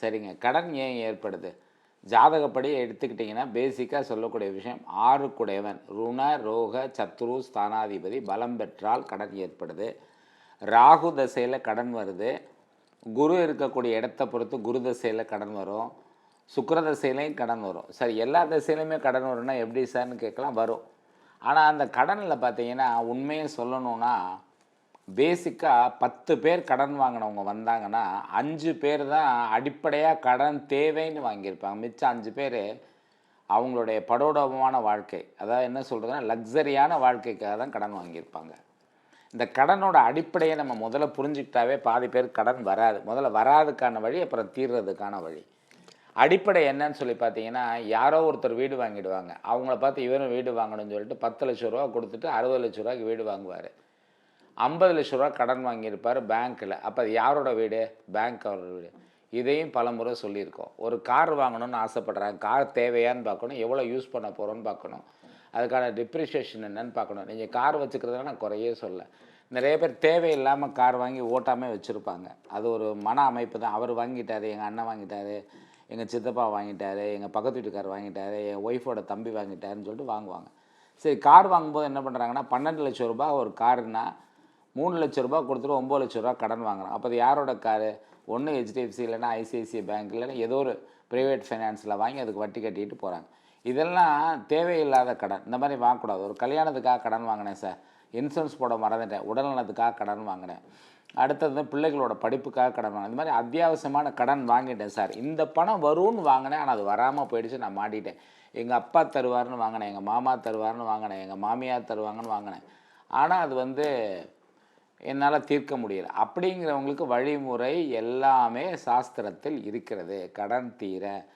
சரிங்க. கடன் ஏன் ஏற்படுது? ஜாதகப்படி எடுத்துக்கிட்டிங்கன்னா, பேசிக்கா சொல்லக்கூடிய விஷயம் 6 ருண, ரோக, சத்ரு, ஸ்தானாதிபதி பலம் பெற்றால் கடன் ஏற்படுது. ராகு தசையில கடன் வருது. குரு இருக்கக்கூடிய இடத்த பொறுத்து குரு தசையில கடன் வரும். சுக்கிர தசையிலையும் கடன் வரும். சரி, எல்லா தசையிலுமே கடன் வரும்னா எப்படி சார்ன்னு கேட்கலாம், வரும். ஆனால் அந்த கடனில் பார்த்தீங்கன்னா, உண்மையை சொல்லணும்னா பேசிக்கா 10 பேர் கடன் வாங்கினவங்க வந்தாங்கன்னா 5 பேர் தான் அடிப்படையாக கடன் தேவைன்னு வாங்கியிருப்பாங்க. மிச்சம் 5 பேர் அவங்களுடைய படோடபமான வாழ்க்கை, அதாவது என்ன சொல்கிறதுன்னா லக்ஸரியான வாழ்க்கைக்காக தான் கடன் வாங்கியிருப்பாங்க. இந்த கடனோட அடிப்படையை நம்ம முதல்ல புரிஞ்சுக்கிட்டாவே பாதி பேர் கடன் வராது. முதல்ல வராதுக்கான வழி, அப்புறம் தீர்றதுக்கான வழி. அடிப்படை என்னன்னு சொல்லி பார்த்தீங்கன்னா, யாரோ ஒருத்தர் வீடு வாங்கிடுவாங்க. அவங்கள பார்த்து இவரும் வீடு வாங்கணும்னு சொல்லிட்டு 10 லட்ச ரூபா கொடுத்துட்டு 60 லட்ச ரூபாய்க்கு வீடு வாங்குவார். 50 லட்ச ரூபா கடன் வாங்கியிருப்பார் பேங்க்கில். அப்போ அது யாரோட வீடு? பேங்க்கோட வீடு. இதையும் பலமுறை சொல்லியிருக்கோம். ஒரு கார் வாங்கணும்னு ஆசைப்படுறாங்க. கார் தேவையான்னு பார்க்கணும், எவ்வளோ யூஸ் பண்ண போகிறோன்னு பார்க்கணும், அதுக்கான டிப்ரிஷியேஷன் என்னன்னு பார்க்கணும். நீங்கள் கார் வச்சுக்கிறதுனா நான் குறையே சொல்ல. நிறைய பேர் தேவையில்லாமல் கார் வாங்கி ஓட்டாமல் வச்சுருப்பாங்க. அது ஒரு மன அமைப்பு தான். அவர் வாங்கிட்டார், எங்கள் அண்ணன் வாங்கிட்டார், எங்கள் சித்தப்பா வாங்கிட்டார், எங்கள் பக்கத்து வீட்டுக்கார் வாங்கிட்டார், என் ஒய்ஃபோட தம்பி வாங்கிட்டாருன்னு சொல்லிட்டு வாங்குவாங்க. சரி, கார் வாங்கும்போது என்ன பண்ணுறாங்கன்னா, 12 லட்ச ரூபா ஒரு காருன்னா 3 லட்ச ரூபா கொடுத்துட்டு 9 லட்ச ரூபா கடன் வாங்குறான். அப்போ அது யாரோட காரு? ஒன்று ஹெச்டிஎஃப்சி, இல்லைன்னா ஐசிஐசிஐ பேங்க், இல்லைன்னா ஏதோ ஒரு ப்ரைவேட் ஃபைனான்ஸில் வாங்கி அதுக்கு வட்டி கட்டிட்டு போகிறாங்க. இதெல்லாம் தேவையில்லாத கடன். இந்த மாதிரி வாங்கக்கூடாது. ஒரு கல்யாணத்துக்காக கடன் வாங்கினேன் சார், இன்சூரன்ஸ் போட மறந்துட்டேன், உடல்நலத்துக்காக கடன் வாங்கினேன், அடுத்தது பிள்ளைகளோட படிப்புக்காக கடன் வாங்கினேன், இந்த மாதிரி அத்தியாவசியமான கடன் வாங்கிட்டேன் சார், இந்த பணம் வரும்னு வாங்கினேன், ஆனால் அது வராமல் போயிடுச்சு, நான் மாட்டிட்டேன். எங்கள் அப்பா தருவார்னு வாங்கினேன், எங்கள் மாமா தருவார்னு வாங்கினேன், எங்கள் மாமியார் தருவாங்கன்னு வாங்கினேன், ஆனால் அது என்னால் தீர்க்க முடியலை அப்படிங்கிறவங்களுக்கு வழிமுறை எல்லாமே சாஸ்திரத்தில் இருக்கிறது. கடன் தீர